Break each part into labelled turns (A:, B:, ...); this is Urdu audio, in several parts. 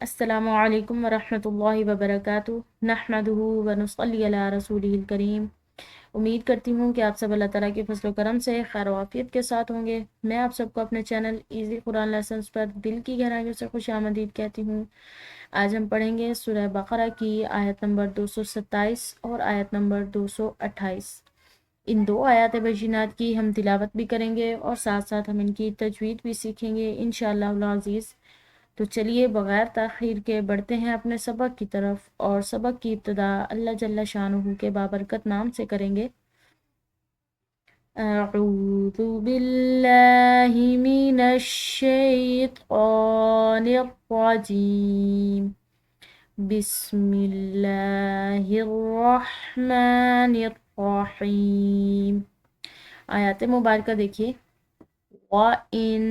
A: السلام علیکم ورحمۃ اللہ وبرکاتہ نحمدہ ونصلی علی رسولہ الکریم۔ امید کرتی ہوں کہ آپ سب اللہ تعالیٰ کے فضل و کرم سے خیر و عافیت کے ساتھ ہوں گے۔ میں آپ سب کو اپنے چینل ایزی قرآن لیسنز پر دل کی گہرائیوں سے خوش آمدید کہتی ہوں۔ آج ہم پڑھیں گے سورہ بقرہ کی آیت نمبر 227 اور آیت نمبر 228۔ ان دو آیات بینات کی ہم تلاوت بھی کریں گے اور ساتھ ساتھ ہم ان کی تجوید بھی سیکھیں گے انشاءاللہ العزیز۔ تو چلیے بغیر تاخیر کے بڑھتے ہیں اپنے سبق کی طرف، اور سبق کی ابتدا اللہ جل شانہ کے بابرکت نام سے کریں گے۔ اعوذ باللہ من الشیطان الرجیم، بسم اللہ الرحمن الرحیم۔ آیات مبارکہ دیکھیے۔ وَإِنْ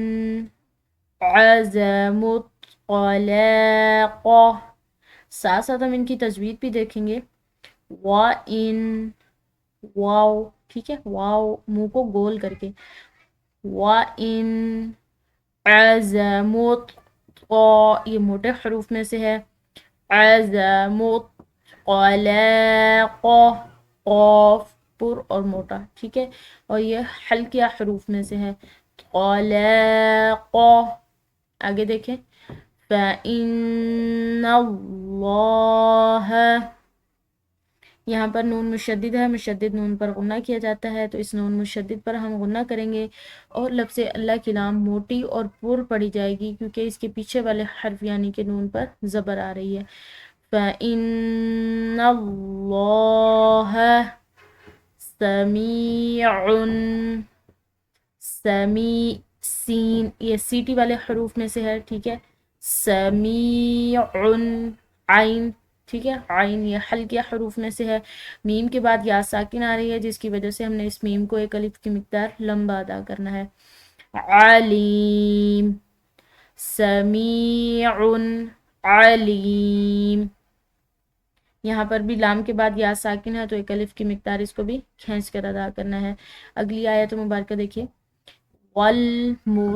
A: عَزَمُوا الطَّلَاقَ، ساتھ ساتھ ہم ان کی تجوید بھی دیکھیں گے۔ وَإِنْ، واو، ٹھیک ہے، واو منہ کو گول کر کے۔ وَإِنْ عَزَمُوا، یہ موٹے حروف میں سے ہے۔ عَزَمُوا الطَّلَاقَ، قاف پر اور موٹا، ٹھیک ہے، اور یہ حلقیہ حروف میں سے ہے۔ طلاق، آگے دیکھیں۔ فَإِنَّ اللَّهَ، یہاں پر نون مشدد ہے، مشدد نون پر غنہ کیا جاتا ہے، تو اس نون مشدد پر ہم غنہ کریں گے اور لفظ اللہ کی لام موٹی اور پر پڑی جائے گی، کیونکہ اس کے پیچھے والے حرف یعنی کہ نون پر زبر آ رہی ہے۔ فَإِنَّ اللَّهَ سَمِيعٌ، سین، یہ سیٹی والے حروف میں سے ہے، ٹھیک ہے۔ سمیع، عین، ٹھیک ہے، عین یہ حلقیہ حروف میں سے ہے۔ میم کے بعد یا ساکن آ رہی ہے، جس کی وجہ سے ہم نے اس میم کو ایک الف کی مقدار لمبا ادا کرنا ہے۔ علیم، سمیع، علیم، یہاں پر بھی لام کے بعد یا ساکن ہے، تو ایک الف کی مقدار اس کو بھی کھینچ کر ادا کرنا ہے۔ اگلی آیت مبارکہ دیکھیے۔ والمطلقات،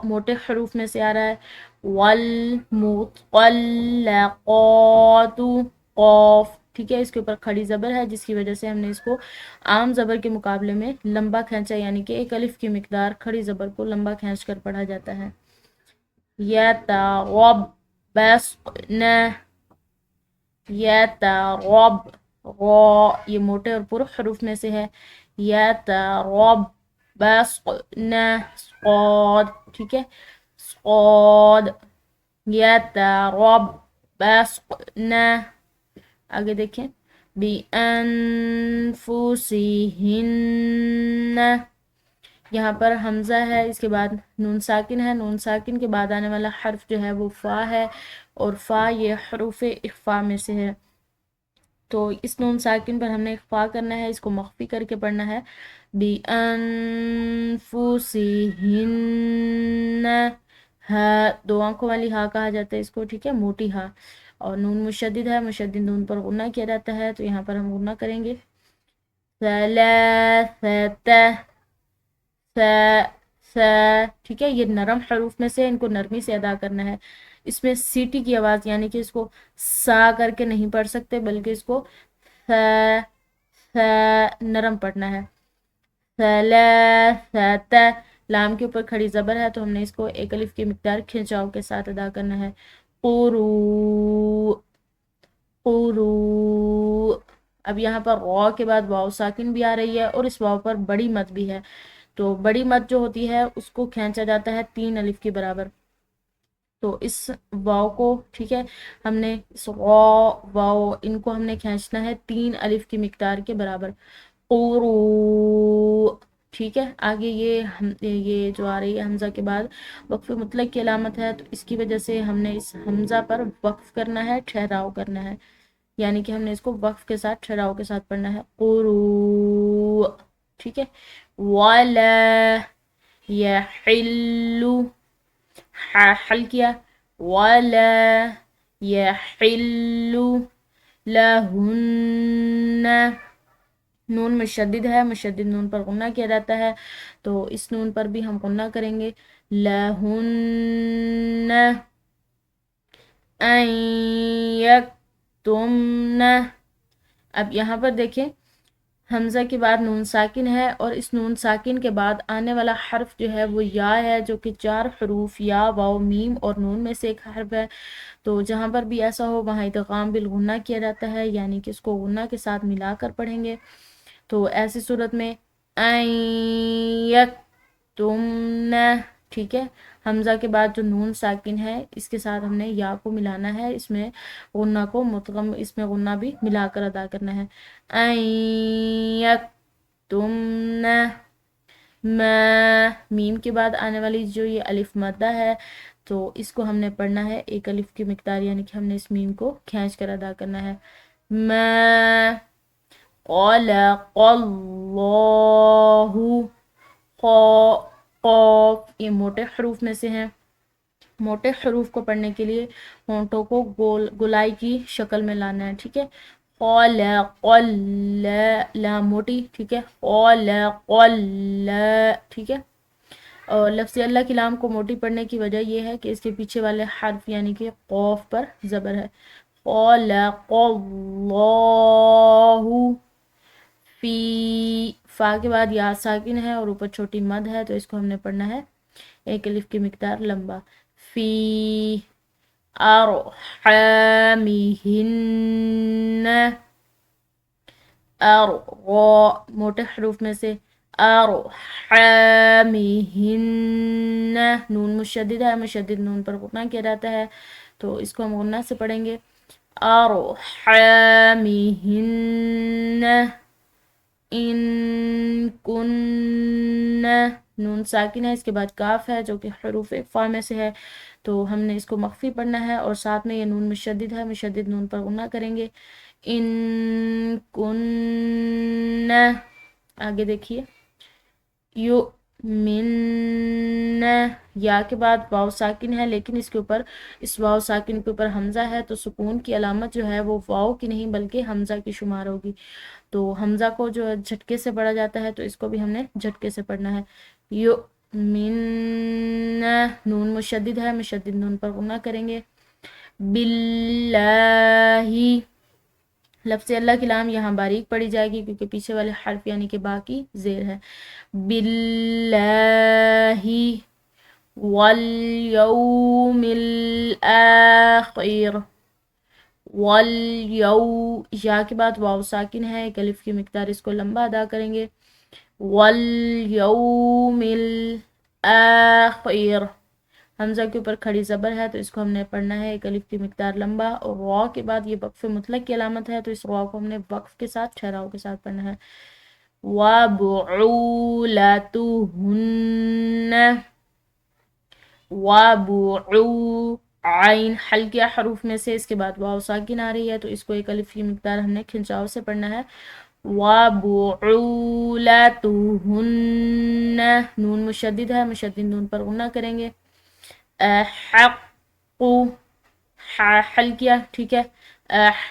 A: موٹے حروف میں سے آ رہا ہے۔ والمطلقات، قاف، ٹھیک ہے، اس کے اوپر کھڑی زبر ہے، جس کی وجہ سے ہم نے اس کو عام زبر کے مقابلے میں لمبا کھینچا، یعنی کہ ایک الف کی مقدار کھڑی زبر کو لمبا کھینچ کر پڑھا جاتا ہے۔ یتربصن، یترب، غا، یہ موٹے اور پر حروف میں سے ہے۔ یتربصن، صاد، ٹھیک ہے، صاد، یتربصن، آگے دیکھیں۔ بِأَنفُسِهِنَّ، یہاں پر حمزہ ہے، اس کے بعد نون ساکن ہے، نون ساکن کے بعد آنے والا حرف جو ہے وہ فا ہے، اور فا یہ حروف اخفا میں سے ہے، تو اس نون ساکن پر ہم نے اخفا کرنا ہے، اس کو مخفی کر کے پڑھنا ہے۔ بِأَنفُسِهِنَّ، ہا، دو آنکھوں والی ہا کہا جاتا ہے اس کو، ٹھیک ہے، موٹی ہا، اور نون مشدد ہے، مشدد نون پر غنہ کیا جاتا ہے، تو یہاں پر ہم غنہ کریں گے۔ ثلاثة، ٹھیک ہے، یہ نرم حروف میں سے، ان کو نرمی سے ادا کرنا ہے۔ اس میں سیٹی کی آواز، یعنی کہ اس کو سا کر کے نہیں پڑھ سکتے، بلکہ اس کو نرم پڑھنا ہے۔ ثلاثة، لام کے اوپر کھڑی زبر ہے، تو ہم نے اس کو ایک الف کی مقدار کھنچاؤ کے ساتھ ادا کرنا ہے۔ قُرُوء، قُرُوء، اب یہاں پر غا کے بعد واو ساکن بھی آ رہی ہے، اور اس واو پر بڑی مد بھی ہے، تو بڑی مد جو ہوتی ہے اس کو کھینچا جاتا ہے 3 الف کے برابر، تو اس واو کو، ٹھیک ہے، ہم نے اس غا، واو، ان کو ہم نے کھینچنا ہے 3 الف کی مقدار کے برابر۔ قُرُوء، ٹھیک ہے، آگے یہ جو آ رہی ہے حمزہ کے بعد وقف مطلق کی علامت ہے، تو اس کی وجہ سے ہم نے اس حمزہ پر وقف کرنا ہے، ٹھہراؤ کرنا ہے، یعنی کہ ہم نے اس کو وقف کے ساتھ ٹھہراؤ کے ساتھ پڑھنا ہے۔ قُرُوء، ٹھیک ہے۔ وَلَا يَحِلُّ، حل کیا۔ وَلَا يَحِلُّ لَهُنَّ، نون مشدد ہے، مشدد نون پر غنہ کیا جاتا ہے، تو اس نون پر بھی ہم غنہ کریں گے، لہن ان یکتمن۔ اب یہاں پر دیکھیں حمزہ کے بعد نون ساکن ہے، اور اس نون ساکن کے بعد آنے والا حرف جو ہے وہ یا ہے، جو کہ 4 حروف یا واو میم اور نون میں سے ایک حرف ہے، تو جہاں پر بھی ایسا ہو وہاں ادغام بالغنہ کیا جاتا ہے، یعنی کہ اس کو غنہ کے ساتھ ملا کر پڑھیں گے۔ تو ایسی صورت میں این یکتمن، ٹھیک ہے، حمزہ کے بعد جو نون ساکن ہے اس کے ساتھ ہم نے یا کو ملانا ہے، اس میں غنہ کو مدغم، اس میں غنہ بھی ملا کر ادا کرنا ہے، این یکتمن ما، میم کے بعد آنے والی جو یہ الف مدہ ہے تو اس کو ہم نے پڑھنا ہے ایک الف کی مقدار، یعنی کہ ہم نے اس میم کو کھینچ کر ادا کرنا ہے، ما خلق اللہ، قاف، یہ موٹے حروف میں سے ہیں، موٹے حروف کو پڑھنے کے لیے ہونٹوں کو گولائی کی شکل میں لانا ہے، ٹھیک ہے، خلق لا موٹی، ٹھیک ہے، خلق ٹھیک ہے، اور لفظ اللہ کی لام کو موٹی پڑھنے کی وجہ یہ ہے کہ اس کے پیچھے والے حرف یعنی کہ قوف پر زبر ہے، خلق اللہ، فی، فا کے بعد یا ساکن ہے اور اوپر چھوٹی مد ہے، تو اس کو ہم نے پڑھنا ہے ایک الف کی مقدار لمبا، فی ارحامہن، موٹے حروف میں سے ارحامہن، نون مشدد ہے، مشدد نون پر غنہ کیا جاتا ہے، تو اس کو ہم غنہ سے پڑھیں گے، ارحامہن، ان کن، نون ساکن ہے، اس کے بعد کاف ہے جو کہ حروف اقفا میں سے ہے، تو ہم نے اس کو مخفی پڑھنا ہے، اور ساتھ میں یہ نون مشدد ہے، مشدد نون پر غنہ کریں گے، ان کن، آگے دیکھیے، یؤمن، یا کے بعد واو ساکن ہے، لیکن اس کے اوپر، اس واو ساکن کے اوپر حمزہ ہے، تو سکون کی علامت جو ہے وہ واو کی نہیں بلکہ حمزہ کی شمار ہوگی، تو حمزہ کو جو جھٹکے سے پڑھا جاتا ہے تو اس کو بھی ہم نے جھٹکے سے پڑھنا ہے، یؤمن، نون مشدد ہے، مشدد نون پر غنہ کریں گے، باللہ، لفظ اللہ کی لام یہاں باریک پڑی جائے گی کیونکہ پیچھے والے حرف یعنی کہ باقی زیر ہے، باللہ، والیوم الآخر، یا کے بعد واو ساکن ہے، ایک الف کی مقدار، اس کو لمبا ادا کریں گے، والیوم الآخر، حمزہ کے اوپر کھڑی زبر ہے تو اس کو ہم نے پڑھنا ہے ایک الف کی مقدار لمبا، اور را کے بعد یہ وقف مطلق کی علامت ہے تو اس را کو ہم نے وقف کے ساتھ ٹھہراؤ کے ساتھ پڑھنا ہے، وَبُعُولَتُهُنَّ، عین حلقیہ حروف میں سے، اس کے بعد واو ساکن آ رہی ہے تو اس کو ایک الف کی مقدار ہم نے کھنچاؤ سے پڑھنا ہے، وَبُعُولَتُهُنَّ، نون مشدد ہے، مشدد نون پر غنہ کریں گے، حق، حلقیہ، ٹھیک ہے،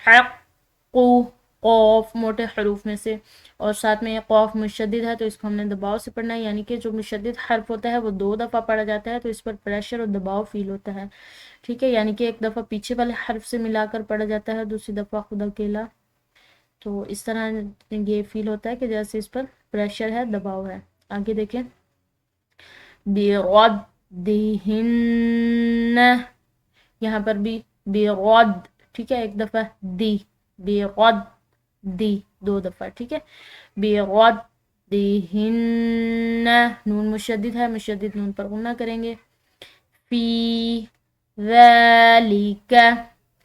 A: حق، قوف موٹے حروف میں سے، اور ساتھ میں یہ قوف مشدد ہے تو اس کو ہم نے دباؤ سے پڑھنا ہے، یعنی کہ جو مشدد حرف ہوتا ہے وہ 2 دفعہ پڑھا جاتا ہے تو اس پر پریشر اور دباؤ فیل ہوتا ہے، ٹھیک ہے، یعنی کہ ایک دفعہ پیچھے والے حرف سے ملا کر پڑھا جاتا ہے، دوسری دفعہ خود اکیلا، تو اس طرح یہ فیل ہوتا ہے کہ جیسے اس پر پریشر ہے، دباؤ ہے، آگے دیکھیں، بِرَدِّهِنَّ، یہاں پر بھی بِرَد، ٹھیک ہے، ایک دفعہ دی، بِرَد دی، 2 دفعہ، ٹھیک ہے، بِرَدِّهِنَّ، نون مشدد ہے، مشدد نون پر غنہ کریں گے، فی ذالک،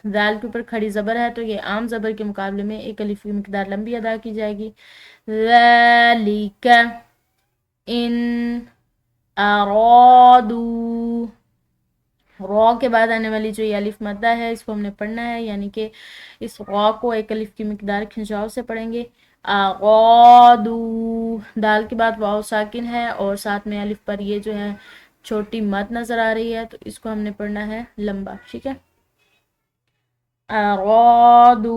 A: ذال کے اوپر کھڑی زبر ہے تو یہ عام زبر کے مقابلے میں ایک الف کی مقدار لمبی ادا کی جائے گی، ذالک ان ارادو، را کے بعد آنے والی جو یہ الف مدہ ہے اس کو ہم نے پڑھنا ہے، یعنی کہ اس را کو ایک الف کی مقدار کھنچاؤ سے پڑھیں گے، ارادو، دال کے بعد واو ساکن ہے اور ساتھ میں الف پر یہ جو ہے چھوٹی مد نظر آ رہی ہے تو اس کو ہم نے پڑھنا ہے لمبا، ٹھیک ہے، ارادو،